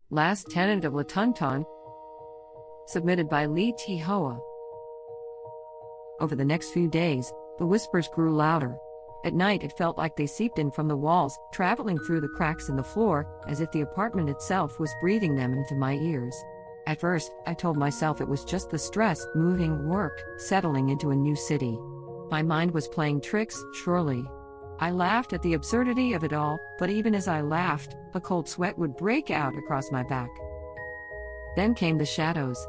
Last Tenant of La Tanton, submitted by Lee T. Hoa. Over the next few days, the whispers grew louder. At night it felt like they seeped in from the walls, traveling through the cracks in the floor, as if the apartment itself was breathing them into my ears. At first, I told myself it was just the stress, moving, work, settling into a new city. My mind was playing tricks, surely. I laughed at the absurdity of it all, but even as I laughed, a cold sweat would break out across my back. Then came the shadows.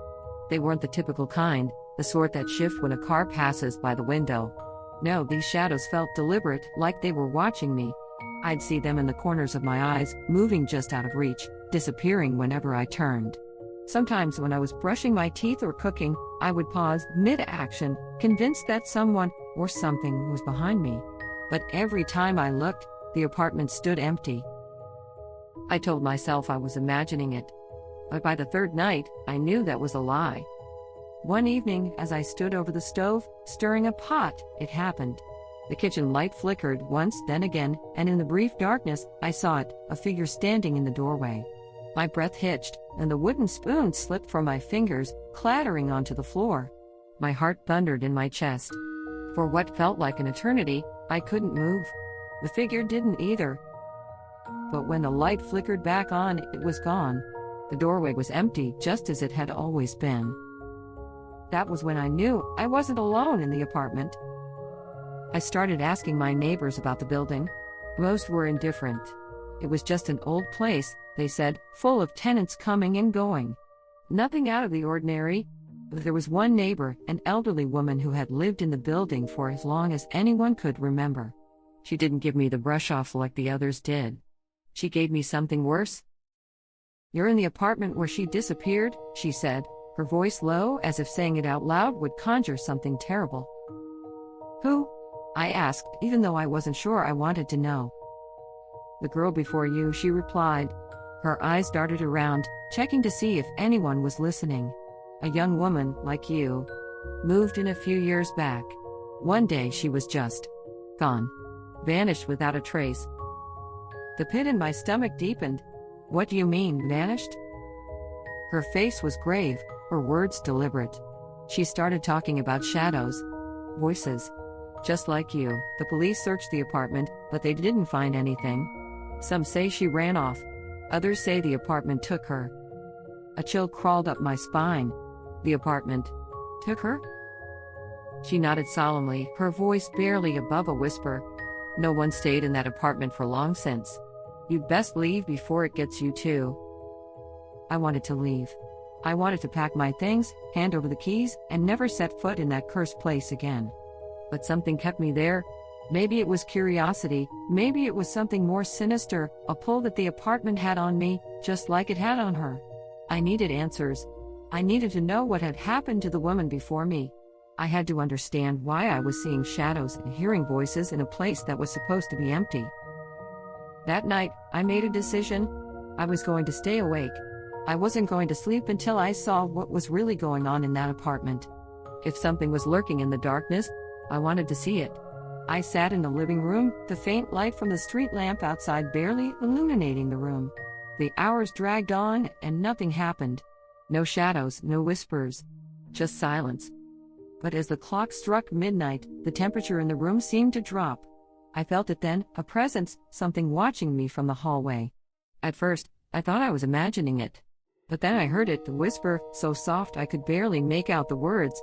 They weren't the typical kind, the sort that shift when a car passes by the window. No, these shadows felt deliberate, like they were watching me. I'd see them in the corners of my eyes, moving just out of reach, disappearing whenever I turned. Sometimes when I was brushing my teeth or cooking, I would pause mid-action, convinced that someone or something was behind me. But every time I looked, the apartment stood empty. I told myself I was imagining it. But by the third night, I knew that was a lie. One evening, as I stood over the stove, stirring a pot, it happened. The kitchen light flickered once, then again, and in the brief darkness, I saw it, a figure standing in the doorway. My breath hitched, and the wooden spoon slipped from my fingers, clattering onto the floor. My heart thundered in my chest. For what felt like an eternity, I couldn't move. The figure didn't either. But when the light flickered back on, it was gone. The doorway was empty, just as it had always been. That was when I knew I wasn't alone in the apartment. I started asking my neighbors about the building. Most were indifferent. It was just an old place, they said, full of tenants coming and going. Nothing out of the ordinary. But there was one neighbor, an elderly woman who had lived in the building for as long as anyone could remember. She didn't give me the brush off like the others did. She gave me something worse. "You're in the apartment where she disappeared," she said, her voice low, as if saying it out loud would conjure something terrible. "Who?" I asked, even though I wasn't sure I wanted to know. "The girl before you," she replied. Her eyes darted around, checking to see if anyone was listening. "A young woman, like you. Moved in a few years back. One day she was just gone. Vanished without a trace." The pit in my stomach deepened. "What do you mean, vanished?" Her face was grave, her words deliberate. She started talking about shadows. Voices. "Just like you, the police searched the apartment, but they didn't find anything. Some say she ran off. Others say the apartment took her." A chill crawled up my spine. "The apartment took her?" She nodded solemnly, her voice barely above a whisper. "No one stayed in that apartment for long since. You'd best leave before it gets you too." I wanted to leave. I wanted to pack my things, hand over the keys, and never set foot in that cursed place again. But something kept me there. Maybe it was curiosity, maybe it was something more sinister, a pull that the apartment had on me, just like it had on her. I needed answers. I needed to know what had happened to the woman before me. I had to understand why I was seeing shadows and hearing voices in a place that was supposed to be empty. That night, I made a decision. I was going to stay awake. I wasn't going to sleep until I saw what was really going on in that apartment. If something was lurking in the darkness, I wanted to see it. I sat in the living room, the faint light from the street lamp outside barely illuminating the room. The hours dragged on, and nothing happened. No shadows, no whispers. Just silence. But as the clock struck midnight, the temperature in the room seemed to drop. I felt it then, a presence, something watching me from the hallway. At first, I thought I was imagining it. But then I heard it, the whisper, so soft I could barely make out the words.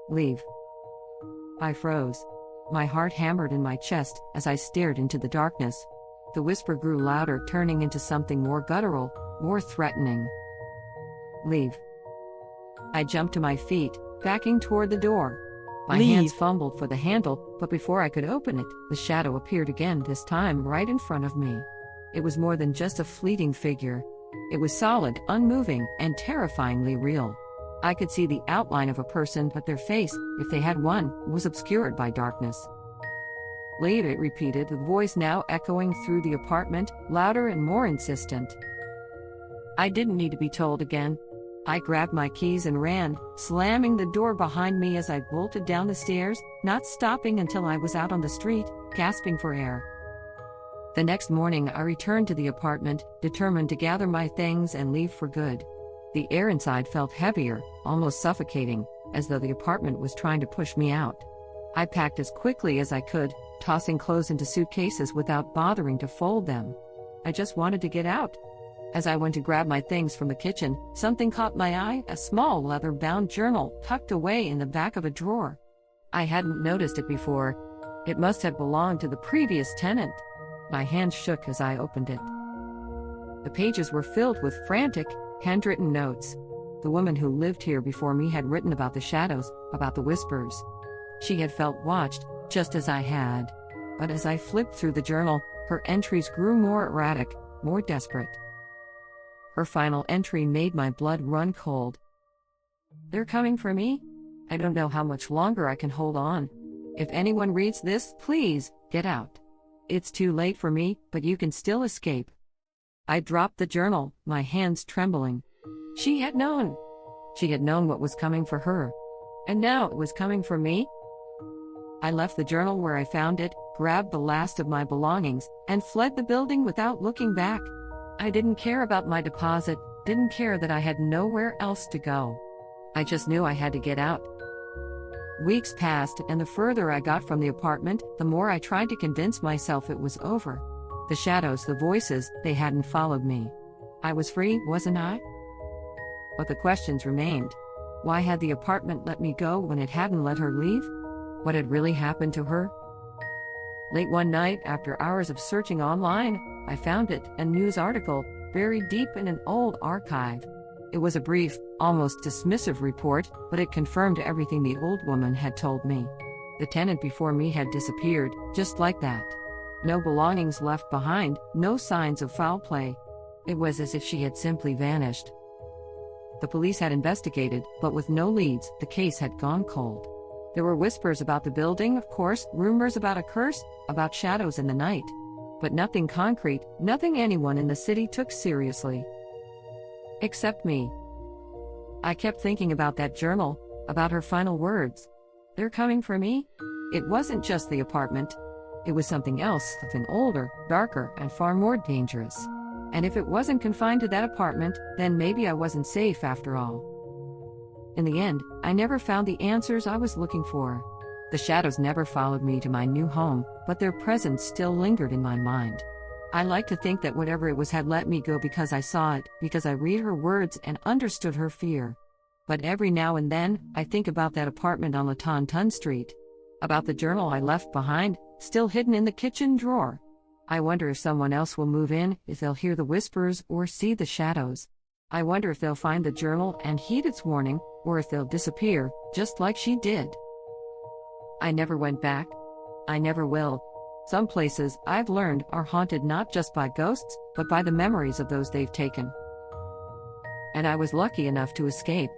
"Leave." I froze. My heart hammered in my chest as I stared into the darkness. The whisper grew louder, turning into something more guttural, more threatening. "Leave." I jumped to my feet, backing toward the door. My hands fumbled for the handle, but before I could open it, the shadow appeared again, this time right in front of me. It was more than just a fleeting figure. It was solid, unmoving, and terrifyingly real. I could see the outline of a person, but their face, if they had one, was obscured by darkness. "Leave," it repeated, the voice now echoing through the apartment, louder and more insistent. I didn't need to be told again. I grabbed my keys and ran, slamming the door behind me as I bolted down the stairs, not stopping until I was out on the street, gasping for air. The next morning, I returned to the apartment, determined to gather my things and leave for good. The air inside felt heavier, almost suffocating, as though the apartment was trying to push me out. I packed as quickly as I could, tossing clothes into suitcases without bothering to fold them. I just wanted to get out. As I went to grab my things from the kitchen, something caught my eye, a small leather-bound journal tucked away in the back of a drawer. I hadn't noticed it before. It must have belonged to the previous tenant. My hand shook as I opened it. The pages were filled with frantic, handwritten notes. The woman who lived here before me had written about the shadows, about the whispers. She had felt watched, just as I had. But as I flipped through the journal, her entries grew more erratic, more desperate. Her final entry made my blood run cold. "They're coming for me? I don't know how much longer I can hold on. If anyone reads this, please, get out. It's too late for me, but you can still escape." I dropped the journal, my hands trembling. She had known. She had known what was coming for her. And now it was coming for me? I left the journal where I found it, grabbed the last of my belongings, and fled the building without looking back. I didn't care about my deposit, didn't care that I had nowhere else to go. I just knew I had to get out. Weeks passed, and the further I got from the apartment, the more I tried to convince myself it was over. The shadows, the voices, they hadn't followed me. I was free, wasn't I? But the questions remained. Why had the apartment let me go when it hadn't let her leave? What had really happened to her? Late one night, after hours of searching online, I found it, a news article, buried deep in an old archive. It was a brief, almost dismissive report, but it confirmed everything the old woman had told me. The tenant before me had disappeared, just like that. No belongings left behind, no signs of foul play. It was as if she had simply vanished. The police had investigated, but with no leads, the case had gone cold. There were whispers about the building, of course, rumors about a curse, about shadows in the night. But nothing concrete, nothing anyone in the city took seriously. Except me. I kept thinking about that journal, about her final words. They're coming for me? It wasn't just the apartment. It was something else, something older, darker, and far more dangerous. And if it wasn't confined to that apartment, then maybe I wasn't safe after all. In the end, I never found the answers I was looking for. The shadows never followed me to my new home, but their presence still lingered in my mind. I like to think that whatever it was had let me go because I saw it, because I read her words and understood her fear. But every now and then, I think about that apartment on Thanh Ton Street. About the journal I left behind, still hidden in the kitchen drawer. I wonder if someone else will move in, if they'll hear the whispers or see the shadows. I wonder if they'll find the journal and heed its warning, or if they'll disappear, just like she did. I never went back. I never will. Some places, I've learned, are haunted not just by ghosts, but by the memories of those they've taken. And I was lucky enough to escape.